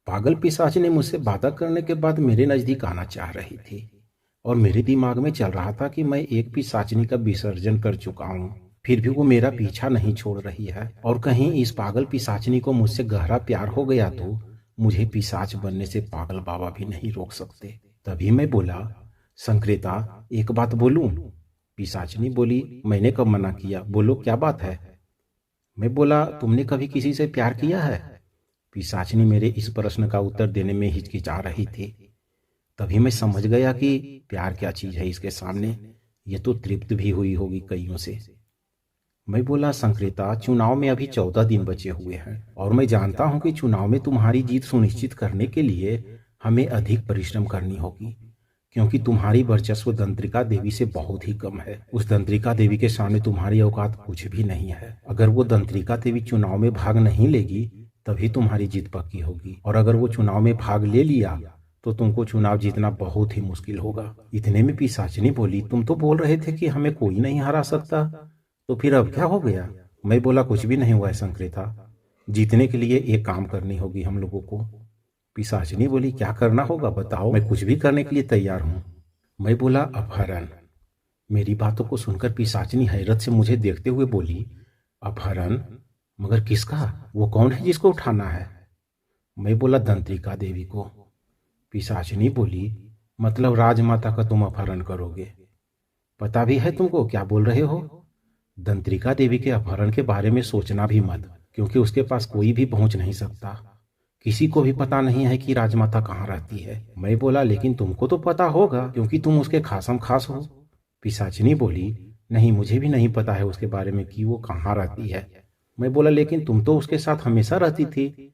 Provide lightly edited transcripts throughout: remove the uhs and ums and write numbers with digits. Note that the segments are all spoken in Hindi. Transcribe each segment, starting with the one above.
पागल पिशाच ने मुझसे वादा करने के बाद मेरे नजदीक आना चाह रही थी और मेरे दिमाग में चल रहा था कि मैं एक पिशाचनी का विसर्जन कर चुका हूँ। फिर भी वो मेरा पीछा नहीं छोड़ रही है और कहीं इस पागल पिशाचनी को मुझसे गहरा प्यार हो गया तो मुझे पिशाच बनने से पागल बाबा भी नहीं रोक सकते। तभी मैं बोला, संक्रेता एक बात बोलूं? पिशाचनी बोली, मैंने कब मना किया, बोलो क्या बात है। मैं बोला, तुमने कभी किसी से प्यार किया है? पिशाचनी मेरे इस प्रश्न का उत्तर देने में हिचकिचा रही थी। तभी मैं समझ गया कि प्यार क्या चीज है इसके सामने। ये तो तृप्त भी हुई होगी कईयों से। मैं बोला, संक्रेता चुनाव में अभी 14 दिन बचे हुए हैं और मैं जानता हूं कि चुनाव में तुम्हारी जीत सुनिश्चित करने के लिए हमें अधिक परिश्रम करनी होगी, क्योंकि तुम्हारी वर्चस्व दंत्रिका देवी से बहुत ही कम है। उस दंत्रिका देवी के सामने तुम्हारी औकात कुछ भी नहीं है। अगर वो दंत्रिका देवी चुनाव में भाग नहीं लेगी तभी तुम्हारी जीत पक्की होगी, और अगर वो चुनाव में भाग ले लिया तो तुमको चुनाव जीतना बहुत ही मुश्किल होगा। इतने में पिशाचिनी बोली, तुम तो बोल रहे थे कि हमें कोई नहीं हरा सकता, तो फिर अब क्या हो गया? मैं बोला, कुछ भी नहीं हुआ है संक्रेता, जीतने के लिए एक काम करनी होगी हम लोगों को। पिशाचिनी बोली, क्या करना होगा बताओ, मैं कुछ भी करने के लिए तैयार हूँ। मैं बोला, अपहरण। मेरी बातों को सुनकर पिशाचिनी हैरत से मुझे देखते हुए बोली, अपहरण? मगर किसका? वो कौन है जिसको उठाना है? मैं बोला, दंत्रिका देवी को। पिशाचिनी बोली, मतलब राजमाता का तुम अपहरण करोगे? पता भी है तुमको क्या बोल रहे हो? दंत्रिका देवी के अपहरण के बारे में सोचना भी मत, क्योंकि उसके पास कोई भी पहुंच नहीं सकता। किसी को भी पता नहीं है कि राजमाता कहाँ रहती है। मैं बोला, लेकिन तुमको तो पता होगा क्योंकि तुम उसके खासम खास हो। पिशाचिनी बोली, नहीं मुझे भी नहीं पता है उसके बारे में कि वो कहाँ रहती है। मैं बोला, लेकिन तुम तो उसके साथ हमेशा रहती थी।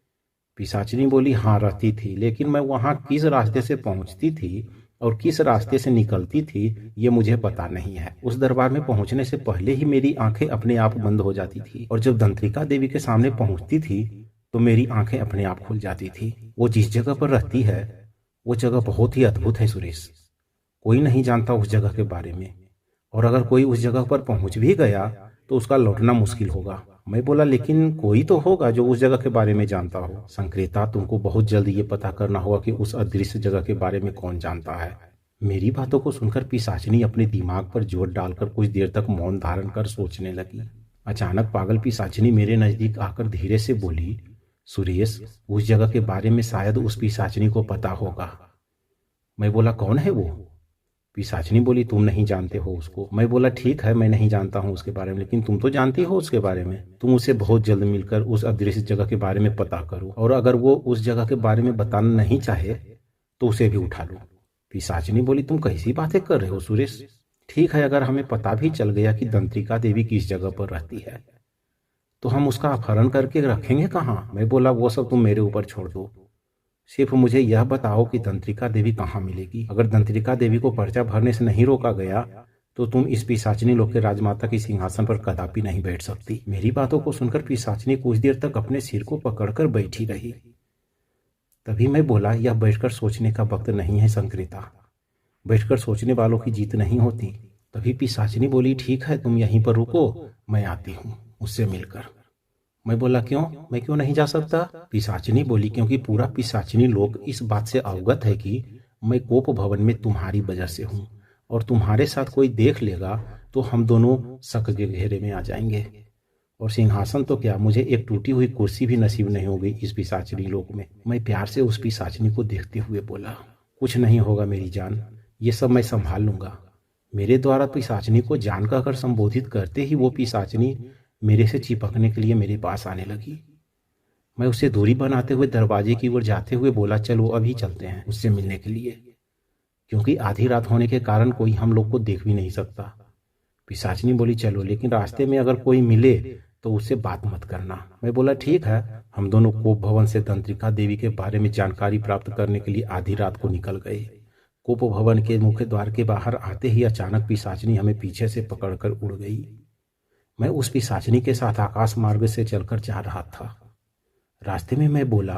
पिशाचिनी बोली, हाँ रहती थी, लेकिन मैं वहां किस रास्ते से पहुंचती थी और किस रास्ते से निकलती थी ये मुझे पता नहीं है। उस दरबार में पहुंचने से पहले ही मेरी आंखें अपने आप बंद हो जाती थी, और जब दंत्रिका देवी के सामने पहुंचती थी तो मेरी आंखें अपने आप खुल जाती थी। वो जिस जगह पर रहती है वो जगह बहुत ही अद्भुत है सुरेश। कोई नहीं जानता उस जगह के बारे में, और अगर कोई उस जगह पर पहुंच भी गया तो उसका लौटना मुश्किल होगा। मैं बोला, लेकिन कोई तो होगा जो उस जगह के बारे में जानता हो। संक्रेता, तुमको बहुत जल्द ये पता करना होगा कि उस अदृश्य जगह के बारे में कौन जानता है। मेरी बातों को सुनकर पिशाचिनी अपने दिमाग पर जोर डालकर कुछ देर तक मौन धारण कर सोचने लगी। अचानक पागल पिशाचिनी मेरे नजदीक आकर धीरे से बोली, सुरेश, उस जगह के बारे में शायद उस पिशाचिनी को पता होगा। मैं बोला, कौन है वो? पिशाचिनी बोली, तुम नहीं जानते हो उसको। मैं बोला, ठीक है मैं नहीं जानता हूँ उसके बारे में, लेकिन तुम तो जानती हो उसके बारे में। तुम उसे बहुत जल्द मिलकर उस अदृश्य जगह के बारे में पता करो, और अगर वो उस जगह के बारे में बताना नहीं चाहे तो उसे भी उठा लो। पिशाचिनी बोली, तुम कैसी बातें कर रहे हो सुरेश? ठीक है, अगर हमें पता भी चल गया कि दंत्रिका देवी किस जगह पर रहती है तो हम उसका अपहरण करके रखेंगे कहाँ? मैं बोला, वो सब तुम मेरे ऊपर छोड़ दो, सिर्फ मुझे यह बताओ कि दंत्रिका देवी कहाँ मिलेगी। अगर दंत्रिका देवी को पर्चा भरने से नहीं रोका गया तो तुम इस पिशाचिनी लोक के राजमाता की सिंहासन पर कदापि नहीं बैठ सकती। मेरी बातों को सुनकर पिशाचिनी कुछ देर तक अपने सिर को पकड़कर बैठी रही। तभी मैं बोला, यह बैठकर सोचने का वक्त नहीं है संक्रेता, बैठकर सोचने वालों की जीत नहीं होती। तभी पिशाचिनी बोली, ठीक है तुम यहीं पर रुको, मैं आती हूँ उससे मिलकर। मैं बोला, क्यों, मैं क्यों नहीं जा सकता? पिशाचिनी बोली, क्योंकि पूरा पिशाचिनी लोग इस बात से अवगत है कि मैं कोप भवन में तुम्हारी वजह से हूँ, और तुम्हारे साथ कोई देख लेगा तो हम दोनों शक के घेरे में आ जाएंगे, और सिंहासन तो क्या, मुझे एक टूटी हुई कुर्सी भी नसीब नहीं हो गई इस पिशाचिनी लोक में। मैं प्यार से उस पिशाचिनी को देखते हुए बोला, कुछ नहीं होगा मेरी जान, ये सब मैं संभाल लूंगा। मेरे द्वारा पिशाचिनी को जान कहकर संबोधित करते ही वो पिशाचिनी मेरे से चिपकने के लिए मेरे पास आने लगी। मैं उससे दूरी बनाते हुए दरवाजे की ओर जाते हुए बोला, चलो अभी चलते हैं उससे मिलने के लिए, क्योंकि आधी रात होने के कारण कोई हम लोग को देख भी नहीं सकता। पिशाचिनी बोली, चलो, लेकिन रास्ते में अगर कोई मिले तो उससे बात मत करना। मैं बोला, ठीक है। हम दोनों कोप भवन से तंत्रिका देवी के बारे में जानकारी प्राप्त करने के लिए आधी रात को निकल गए। कोप भवन के मुख्य द्वार के बाहर आते ही अचानक पिशाचिनी हमें पीछे से पकड़कर उड़ गई। मैं उस पिशाचिनी के साथ आकाश मार्ग से चलकर जा रहा था। रास्ते में मैं बोला,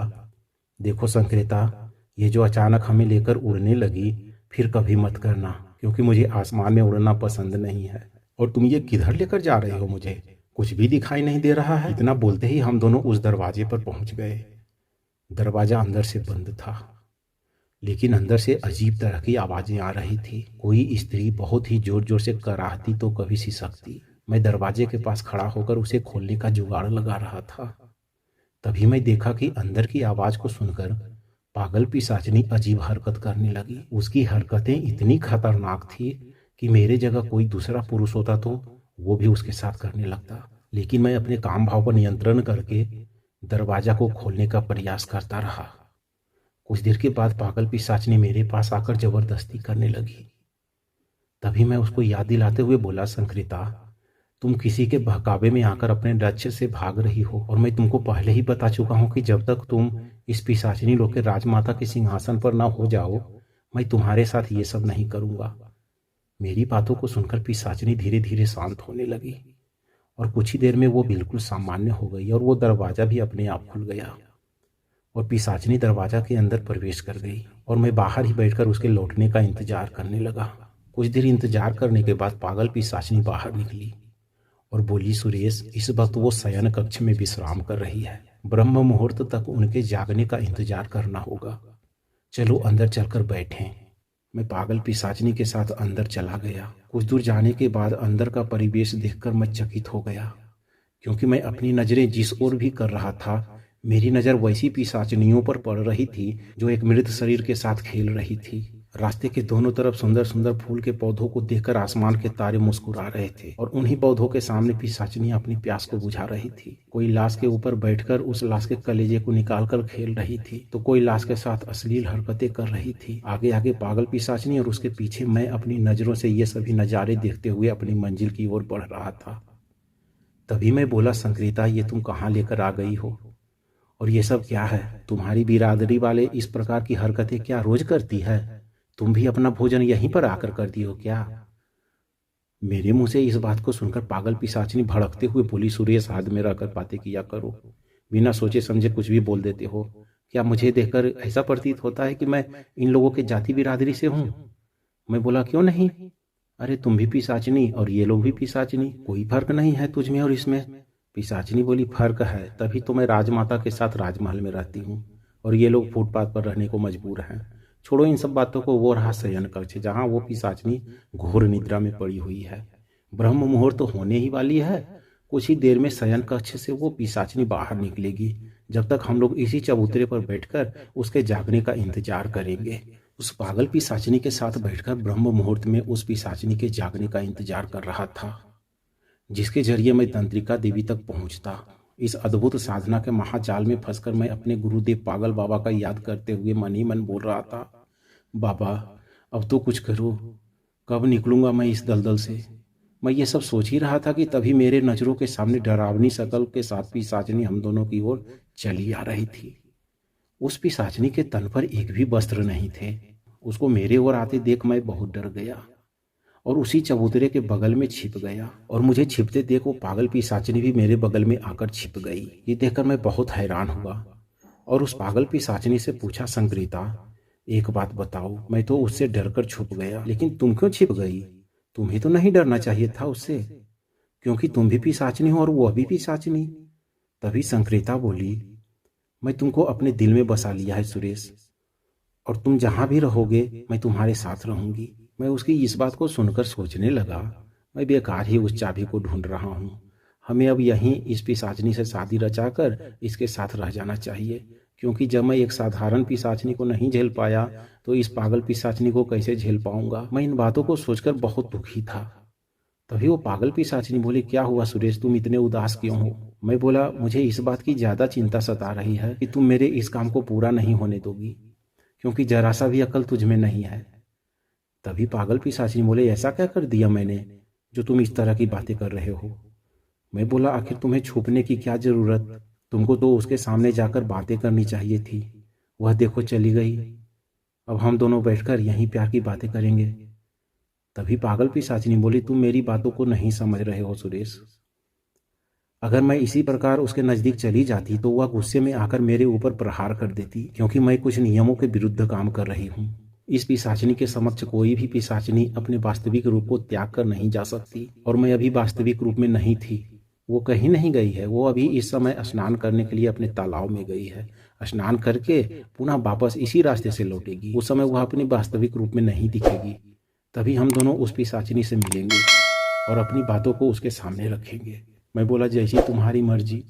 देखो संक्रेता, ये जो अचानक हमें लेकर उड़ने लगी फिर कभी मत करना, क्योंकि मुझे आसमान में उड़ना पसंद नहीं है। और तुम ये किधर लेकर जा रहे हो? मुझे कुछ भी दिखाई नहीं दे रहा है। इतना बोलते ही हम दोनों उस दरवाजे पर पहुंच गए। दरवाजा अंदर से बंद था, लेकिन अंदर से अजीब तरह की आवाजें आ रही थी। कोई स्त्री बहुत ही जोर जोर से कराहती तो कभी सिसकती। मैं दरवाजे के पास खड़ा होकर उसे खोलने का जुगाड़ लगा रहा था। तभी मैं देखा कि अंदर की आवाज को सुनकर पागल पिशाचनी अजीब हरकत करने लगी। उसकी हरकतें इतनी खतरनाक थी कि मेरे जगह कोई दूसरा पुरुष होता तो वो भी उसके साथ करने लगता। लेकिन मैं अपने काम भाव पर नियंत्रण करके दरवाजा को खोलने का प्रयास करता रहा। कुछ देर के बाद पागल पिशाचनी मेरे पास आकर जबरदस्ती करने लगी। तभी मैं उसको याद दिलाते हुए बोला, संक्रिता, तुम किसी के बहकावे में आकर अपने लक्ष्य से भाग रही हो, और मैं तुमको पहले ही बता चुका हूं कि जब तक तुम इस पिशाचिनी लोग के राजमाता के सिंहासन पर ना हो जाओ, मैं तुम्हारे साथ ये सब नहीं करूंगा। मेरी बातों को सुनकर पिशाचिनी धीरे धीरे शांत होने लगी और कुछ ही देर में वो बिल्कुल सामान्य हो गई और वो दरवाजा भी अपने आप खुल गया और पिशाचिनी दरवाजा के अंदर प्रवेश कर गई और मैं बाहर ही बैठकर उसके लौटने का इंतजार करने लगा। कुछ देर इंतजार करने के बाद पागल पिशाचिनी बाहर निकली और बोली, सुरेश, इस वक्त वो शयन कक्ष में विश्राम कर रही है। ब्रह्म मुहूर्त तक उनके जागने का इंतजार करना होगा। चलो अंदर चलकर बैठें। मैं पागल पिशाचिनी के साथ अंदर चला गया। कुछ दूर जाने के बाद अंदर का परिवेश देखकर मैं चकित हो गया, क्योंकि मैं अपनी नजरें जिस ओर भी कर रहा था, मेरी नजर वैसी पिशाचनियों पर पड़ रही थी जो एक मृत शरीर के साथ खेल रही थी। रास्ते के दोनों तरफ सुंदर सुंदर फूल के पौधों को देखकर आसमान के तारे मुस्कुरा रहे थे और उन्हीं पौधों के सामने पिशाचनियां अपनी प्यास को बुझा रही थी। कोई लाश के ऊपर बैठकर उस लाश के कलेजे को निकालकर खेल रही थी तो कोई लाश के साथ अश्लील हरकतें कर रही थी। आगे आगे पागल पिशाचनी और उसके पीछे मैं अपनी नजरों से ये सभी नजारे देखते हुए अपनी मंजिल की ओर बढ़ रहा था। तभी मैं बोला, संक्रिता, ये तुम कहाँ लेकर आ गई हो और ये सब क्या है? तुम्हारी बिरादरी वाले इस प्रकार की हरकतें क्या रोज करती है? तुम भी अपना भोजन यहीं पर आकर करती हो क्या? मेरे मुंह से इस बात को सुनकर पागल पिशाचिनी भड़कते हुए बोली, सुरेश, हाथ में रहकर बातें किया करो, बिना सोचे समझे कुछ भी बोल देते हो। क्या मुझे देखकर ऐसा प्रतीत होता है कि मैं इन लोगों के जाति बिरादरी से हूं? मैं बोला, क्यों नहीं? अरे तुम भी पिशाचिनी और ये लोग भी पिशाचिनी, कोई फर्क नहीं है तुझ में और इसमें। पिशाचिनी बोली, फर्क है, तभी तो मैं राजमाता के साथ राजमहल में रहती हूँ और ये लोग फुटपाथ पर रहने को मजबूर हैं। छोड़ो इन सब बातों को, वो रहा शयन कक्ष जहाँ वो पिशाचिनी घोर निद्रा में पड़ी हुई है। ब्रह्म मुहूर्त तो होने ही वाली है। कुछ ही देर में शयन कक्ष से वो पिशाचिनी बाहर निकलेगी। जब तक हम लोग इसी चबूतरे पर बैठकर उसके जागने का इंतजार करेंगे। उस पागल पिशाचिनी के साथ बैठकर ब्रह्म मुहूर्त में उस पिशाचिनी के जागने का इंतजार कर रहा था, जिसके जरिए मैं तंत्रिका देवी तक पहुंचता। इस अद्भुत साधना के महाजाल में फंसकर मैं अपने गुरुदेव पागल बाबा का याद करते हुए मन ही मन बोल रहा था, बाबा अब तो कुछ करो, कब निकलूंगा मैं इस दलदल से? मैं ये सब सोच ही रहा था कि तभी मेरे नजरों के सामने डरावनी शकल के साथ पिशाचिनी हम दोनों की ओर चली आ रही थी। उस पिशाचिनी के तन पर एक भी वस्त्र नहीं थे। उसको मेरे ओर आते देख मैं बहुत डर गया और उसी चबूतरे के बगल में छिप गया और मुझे छिपते देख वो पागल पिशाचिनी भी मेरे बगल में आकर छिप गई। ये देखकर मैं बहुत हैरान हुआ और उस पागल पिशाचिनी से पूछा, संक्रिता, एक बात बताओ, मैं तो उससे डरकर छुप गया, लेकिन तुम क्यों छिप गई? तुम्हें तो नहीं डरना चाहिए था उससे, क्योंकि तुम भी पिशाचिनी हो और वह भी पिशाचिनी। तभी संक्रिता बोली, मैं तुमको अपने दिल में बसा लिया है सुरेश, और तुम जहां भी रहोगे मैं तुम्हारे साथ रहूंगी। मैं उसकी इस बात को सुनकर सोचने लगा, मैं बेकार ही उस चाबी को ढूंढ रहा हूँ। हमें अब यहीं इस पिशाचिनी से शादी रचाकर इसके साथ रह जाना चाहिए, क्योंकि जब मैं एक साधारण पिशाचिनी को नहीं झेल पाया तो इस पागल पिशाचिनी को कैसे झेल पाऊंगा। मैं इन बातों को सोचकर बहुत दुखी था। तभी वो पागल पिशाचिनी बोली, क्या हुआ सुरेश, तुम इतने उदास क्यों हो? मैं बोला, मुझे इस बात की ज्यादा चिंता सता रही है कि तुम मेरे इस काम को पूरा नहीं होने दोगी, क्योंकि जरा सा भी अकल तुझ में नहीं है। तभी पागल पिशाचिनी बोले, ऐसा क्या कर दिया मैंने जो तुम इस तरह की बातें कर रहे हो? मैं बोला, आखिर तुम्हें छुपने की क्या जरूरत? तुमको तो उसके सामने जाकर बातें करनी चाहिए थी। वह देखो चली गई, अब हम दोनों बैठकर यहीं प्यार की बातें करेंगे। तभी पागल पिशाचिनी बोली, तुम मेरी बातों को नहीं समझ रहे हो सुरेश। अगर मैं इसी प्रकार उसके नजदीक चली जाती तो वह गुस्से में आकर मेरे ऊपर प्रहार कर देती, क्योंकि मैं कुछ नियमों के विरुद्ध काम कर रही हूँ। इस पिशाचिनी के समक्ष कोई भी पिशाचिनी अपने वास्तविक रूप को त्याग कर नहीं जा सकती, और मैं अभी वास्तविक रूप में नहीं थी। वो कहीं नहीं गई है, वो अभी इस समय स्नान करने के लिए अपने तालाब में गई है। स्नान करके पुनः वापस इसी रास्ते से लौटेगी। उस समय वह अपनी वास्तविक रूप में नहीं दिखेगी। तभी हम दोनों उस पिशाचिनी से मिलेंगे और अपनी बातों को उसके सामने रखेंगे। मैं बोला, जैसी तुम्हारी मर्जी।